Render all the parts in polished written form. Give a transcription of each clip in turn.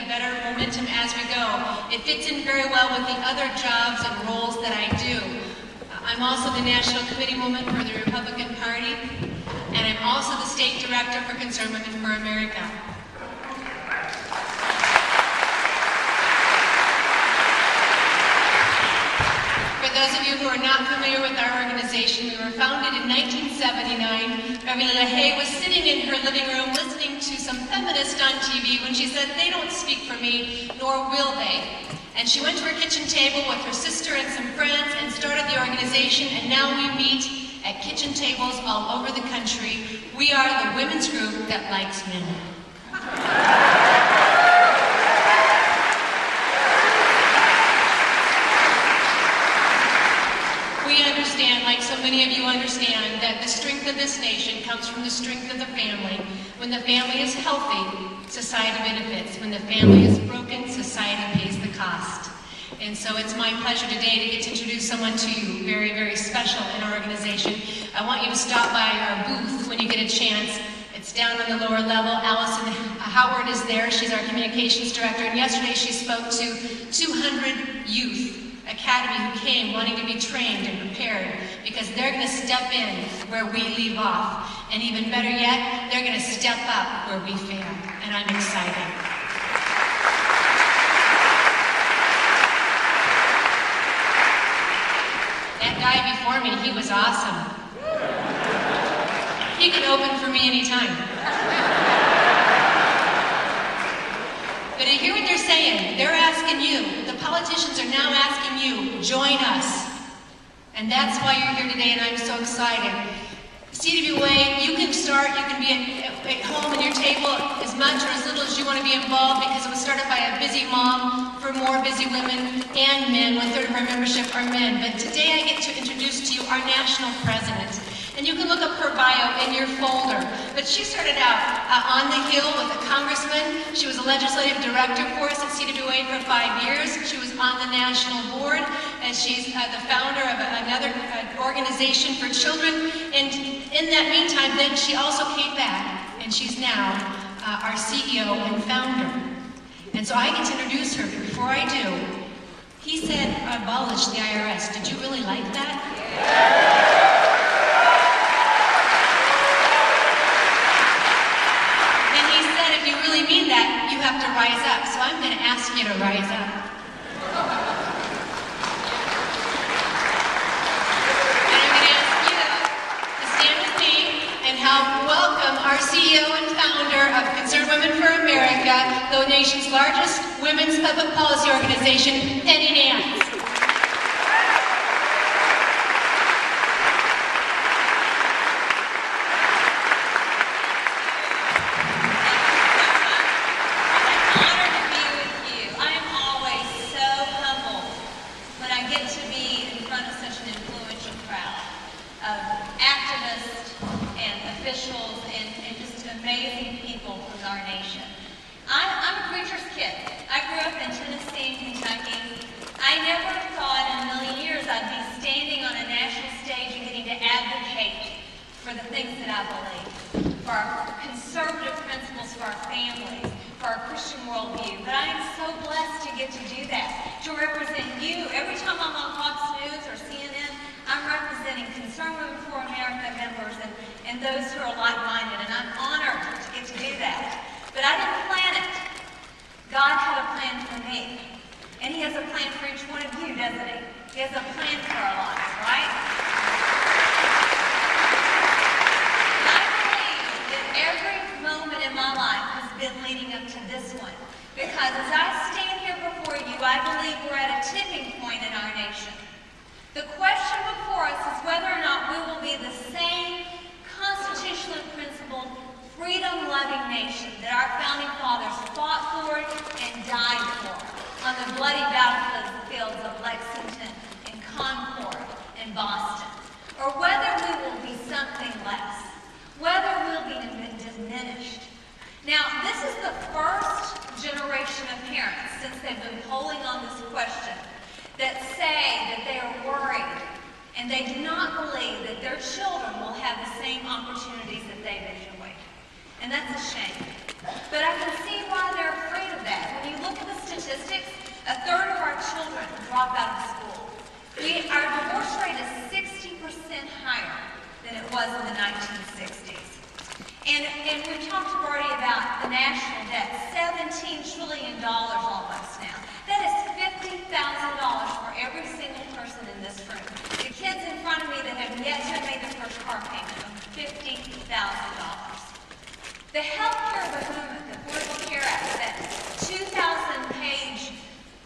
a better momentum as we go. It fits in very well with the other jobs and roles that I do. I'm also the National Committee Woman for the Republican Party, and I'm also the State Director for Concerned Women for America. For those of you who are not familiar with our organization, we were founded in 1979. Beverly LaHaye was sitting in her living room listening to some feminists on TV when she said, "They don't speak for me, nor will they." And she went to her kitchen table with her sister and some friends and started the organization, and now we meet at kitchen tables all over the country. We are the women's group that likes men. We understand, like so many of you understand, that the strength of this nation comes from the strength of the family. When the family is healthy, society benefits. When the family is broken, society pays the cost. And so it's my pleasure today to get to introduce someone to you very, very special in our organization. I want you to stop by our booth when you get a chance. It's down on the lower level. Allison Howard is there. She's our communications director. And yesterday she spoke to 200 youth academy who came wanting to be trained and prepared, because they're going to step in where we leave off. And even better yet, they're going to step up where we fail. And I'm excited. That guy before me, he was awesome. He can open for me anytime. But I hear what they're saying. They're asking you. The politicians are now asking you, join us. And that's why you're here today, and I'm so excited. CWA, you can start, you can be at home at your table as much or as little as you want to be involved, because it was started by a busy mom for more busy women and men. 1/3 of our membership are men. But today I get to introduce to you our national president. And you can look up her bio in your folder. But she started out on the Hill with a congressman. She was a legislative director for us at CWA for 5 years. She was on the national board, and she's the founder of another organization for children. And in that meantime, then she also came back, and she's now our CEO and founder. And so I get to introduce her. Before I do, he said, abolish the IRS. Did you really like that? Yeah. If you really mean that, you have to rise up. So I'm going to ask you to rise up. And I'm going to ask you to stand with me and help welcome our CEO and founder of Concerned Women for America, the nation's largest women's public policy organization, Penny Nance. And that's a shame. But I can see why they're afraid of that. When you was in the 1960s. And we've talked already about the national debt, $17 trillion almost now. That is $50,000 for every single person in this room. The kids in front of me that have yet to have made their first car payment owe $50,000. The health care behemoth, the Affordable Care Act, that 2,000-page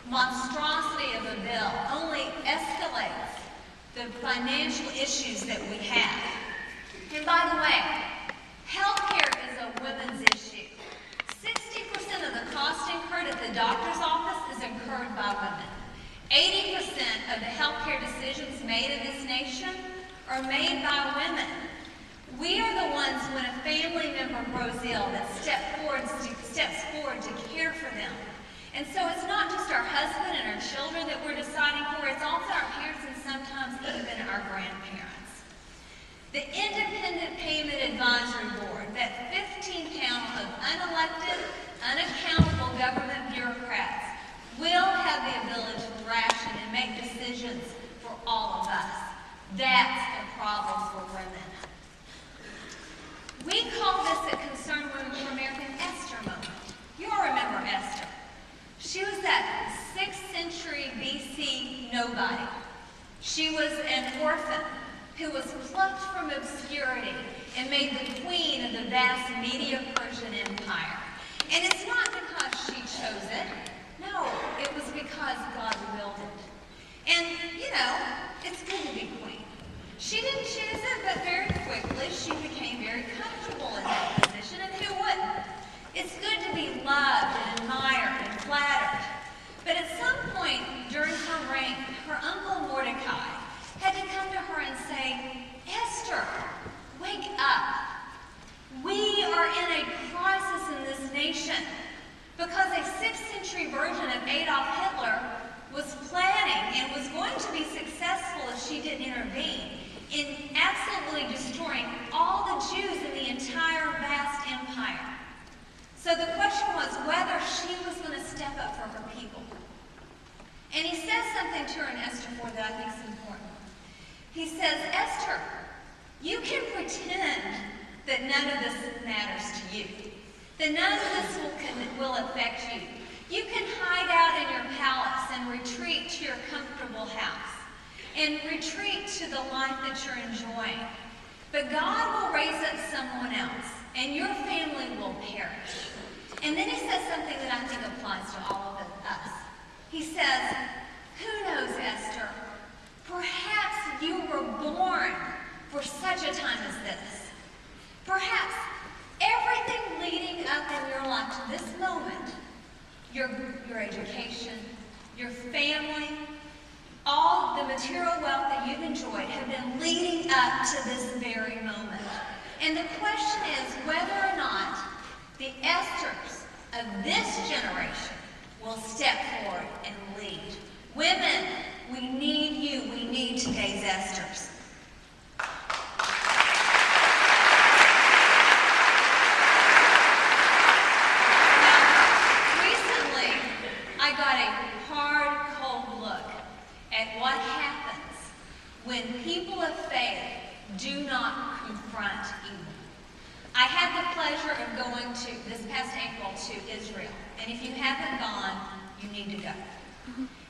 monstrosity of a bill only escalates the financial issues that we have. And by the way, healthcare is a women's issue. 60% of the cost incurred at the doctor's office is incurred by women. 80% of the healthcare decisions made in this nation are made by women. We are the ones, when a family member grows ill, that steps forward to care for them. And so it's not just our husband and our children that we're deciding for, it's also our parents and sometimes even our grandparents. The Independent Payment Advisory Board, that 15 panel of unelected, unaccountable government bureaucrats, will have the ability to ration and make decisions for all of us. That's a problem for women. We call this at Concerned Women for America an Esther moment. You all remember Esther. She was that 6th century BC nobody. She was an orphan who was plucked from obscurity and made the queen of the vast Medo-Persian Empire. And it's not because she chose it. No, it was because God willed it. And, you know, it's good to be queen. She didn't choose it, but very quickly she became very comfortable in that position, and who wouldn't? It's good to be loved and admired and flattered. But at some point during her reign, her uncle Mordecai had to come to her and say, Esther, wake up. We are in a crisis in this nation because a 6th century version of Adolf Hitler was planning and was going to be successful if she didn't intervene in absolutely destroying all the Jews in the entire vast empire. So the question was whether she was going to step up for her people. And he says something to her in Esther 4 that I think is important. He says, Esther, you can pretend that none of this matters to you, that none of this will affect you. You can hide out in your palace and retreat to your comfortable house and retreat to the life that you're enjoying. But God will raise up someone else, and your family will perish. And then he says something that I think applies to all of us. He says, who knows, Esther? Perhaps you were born for such a time as this. Perhaps everything leading up in your life to this moment, your education, your family, all the material wealth that you've enjoyed have been leading up to this very moment. And the question is whether or not the Esthers of this generation will step forward and lead. Women, we need you. We need today's Esthers. Now, recently, I got a hard, cold look at what happens when people of faith do not confront evil. I had the pleasure of going this past April to Israel, and if you haven't gone, you need to go.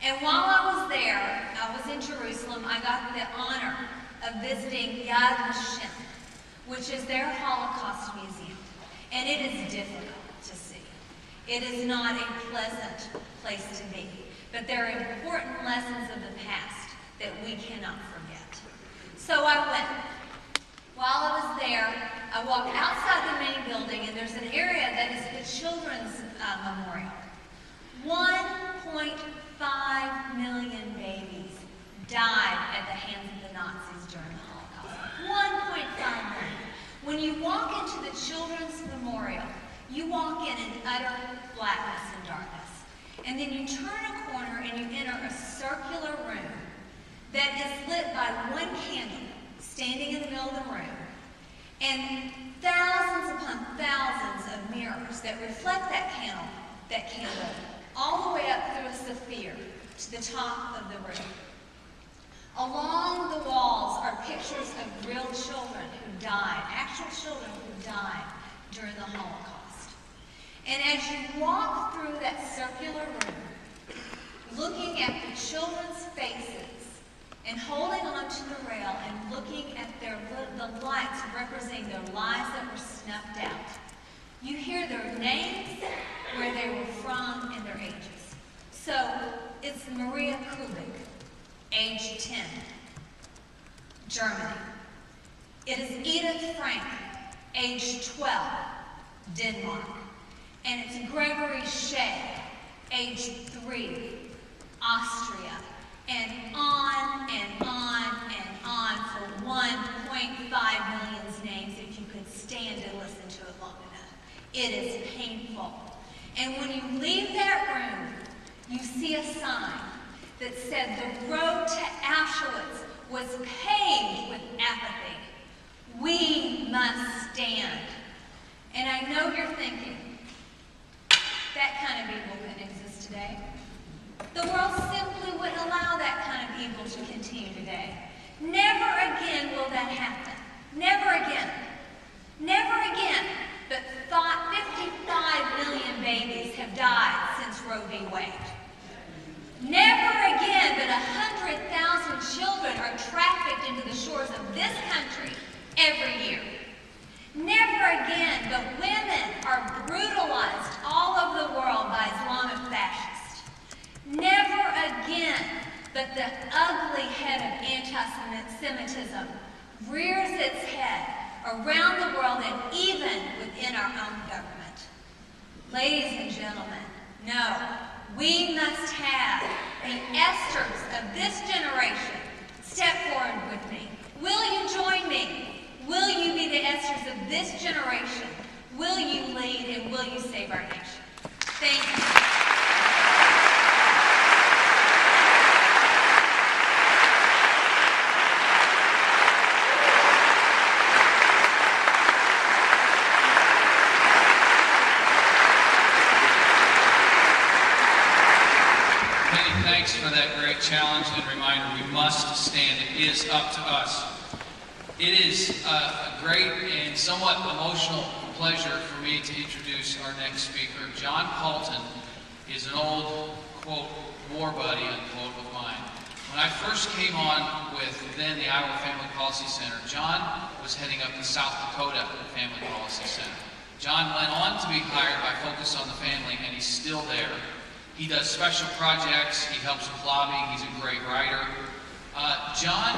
And while I was there, I was in Jerusalem, I got the honor of visiting VID00003, which is their Holocaust museum, and it is difficult to see. It is not a pleasant place to be, but there are important lessons of the past that we cannot forget. So I went. While I was there, I walked outside the main building, and there's an area that is the children's memorial. 1.5 million babies died at the hands of the Nazis during the Holocaust. 1.5 million. When you walk into the children's memorial, you walk in utter blackness and darkness. And then you turn a corner and you enter a circular room that is lit by one candle standing in the middle of the room, and thousands upon thousands of mirrors that reflect that candle, all the way up through a sphere to the top of the room. Along the walls are pictures of real children who died, actual children who died during the Holocaust. And as you walk through that circular room, looking at the children's faces and holding onto the rail and looking at the lights representing their lives that were snuffed out, you hear their names, where they were from, and their ages. So it's Maria Kubik, age 10, Germany. It is Edith Frank, age 12, Denmark. And it's Gregory Shea, age 3, Austria. And on and on and on for 1.5 million names if you could stand and listen to it long enough. It is painful. And when you leave that room, you see a sign that said the road to Auschwitz was paved with apathy. We must stand. And I know you're thinking, that kind of evil couldn't exist today. The world simply wouldn't allow that kind of evil to continue today. Never again will that happen. Never again. Never again. But 55 million babies have died since Roe v. Wade. Never again, but 100,000 children are trafficked into the shores of this country every year. Never again, but women are brutalized all over the world by Islamic fascists. Never again, but the ugly head of anti-Semitism rears its head around the world and even within our own government. Ladies and gentlemen, no, we must have the Esthers of this generation step forward with me. Will you join me? Will you be the Esthers of this generation? Will you lead and will you save our nation? Thank you. Thanks for that great challenge and reminder. We must stand. It is up to us. It is a great and somewhat emotional pleasure for me to introduce our next speaker. John Paulton is an old, quote, war buddy, unquote, of mine. When I first came on with then the Iowa Family Policy Center, John was heading up the South Dakota Family Policy Center. John went on to be hired by Focus on the Family, and he's still there. He does special projects, he helps with lobbying, he's a great writer. John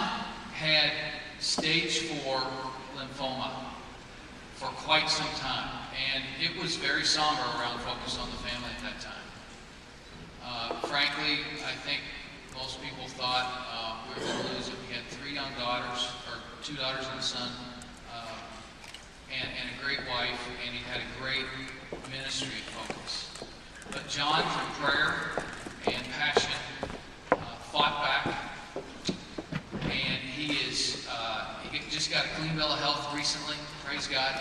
had stage 4 lymphoma for quite some time, and it was very somber around Focus on the Family at that time. Frankly, I think most people thought we were going to lose him. He had 3 young daughters, or 2 daughters and a son, and a great wife, and he had a great ministry at Focus. But John, through prayer and passion, fought back, and he just got a clean bill of health recently. Praise God.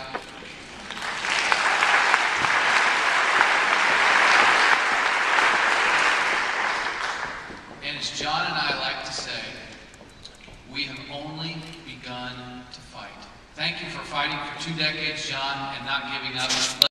And as John and I like to say, we have only begun to fight. Thank you for fighting for 2 decades, John, and not giving up.